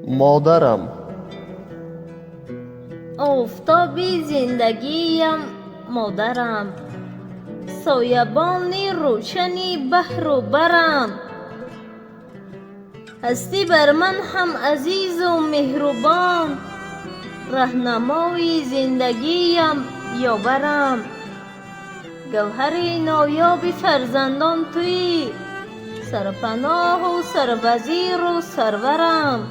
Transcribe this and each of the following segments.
مادرم. آفتاب زندگیم مادرم، سایبان روشنی بحر و برم. هستی بر من هم عزیز و مهربان، رهنمای زندگیم یاورم. گوهر نایاب فرزندان توی، سرپناه و سروزیر و سرورم.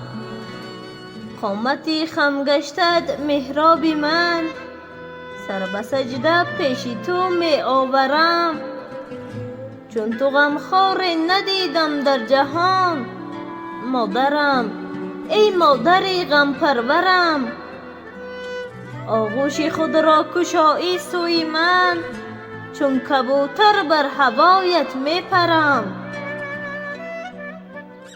قامتی خم گشتد محراب من، سر به سجده پیش تو می آورم. چون تو غمخوار ندیدم در جهان، مادرم ای مادر غم پرورم. آغوش خود را کشایی سوی من، چون کبوتر بر هوایت می پرم.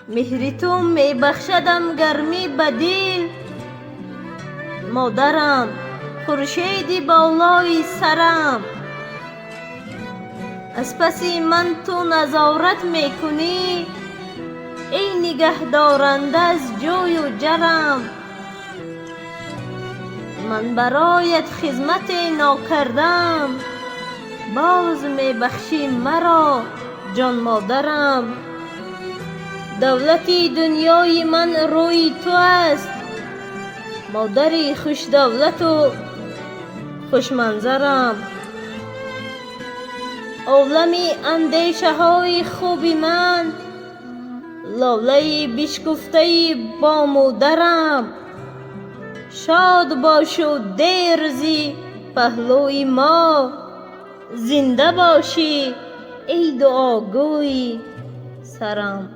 مهر تو می بخشدم گرمی به دل، مادرم خورشید بالای سرم. از پس من تو نظارت می کنی، ای نگه دارنده از جوی و جرم. من برایت خدمت ناکردم، باز می بخشی مرا جان مادرم. دولتی دنیای من روی تو است، مادری خوش دولت و خوش منظرم. عالمی اندیشه های خوبی من، لاله بشکفته بام و درم. شاد باش و دیرزی پهلوی ما، زنده باشی ای دعاگوی سرم.